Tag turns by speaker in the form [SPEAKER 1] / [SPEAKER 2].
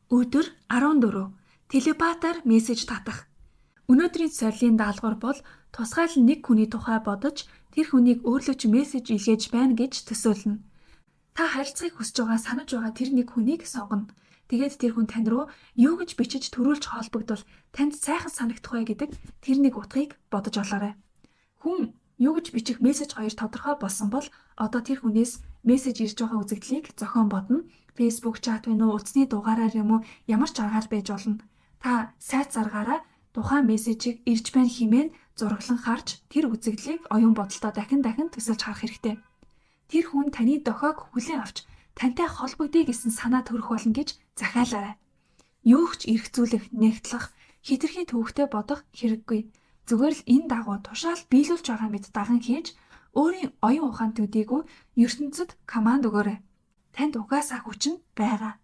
[SPEAKER 1] Өдөр 14. Телепатаар мессеж татах. Өнөөдрийн сорилын даалгавар бол тусгай нэг хүний тухай бодож тэр хүнийг өөрлөө ч мессеж илгээж байна гэж төсөөлнө. Та харилцахыг хүсэж байгаа санаж байгаа тэр нэг хүнийг сонгоно. Тэгээд тэр хүн тань руу юу гэж бичиж төрүүлж холбогдвол танд сайхан санагдах вэ гэдэг тэр нэг утгыг бодож олоорой. Хүн юу гэж бичих мессеж хоёр тодорхой болсон бол одоо тэр хүнээс мессеж ирж байгаа үзэгдлийг зохион бодно. Facebook чат вэ нүү, утасны дугаараар юм уу, ямар ч аргаар байж болно. Та сайт заргаараа тухайн мессежийг ирж байна хэмээн зураглан харж тэр үзэгдлийг оюун бодолтой дахин төсөөлж харах хэрэгтэй. Тэр хүн таны дохойг хүлээн авч тантай холбогдъё гэсэн санаа төрөх болно гэж захиалаарай. Юу ч эргцүүлэх, нэгтлэх, хэтэрхий төвөгтэй бодох хэрэггүй. Зүгээр л энэ дагуу тушаал биелүүлж байгаа мэт даган хийж өөрийн оюун ухаан төдийгүй ертөнцид команд өгөөрэй. Танд угаасаа хүчин байгаа.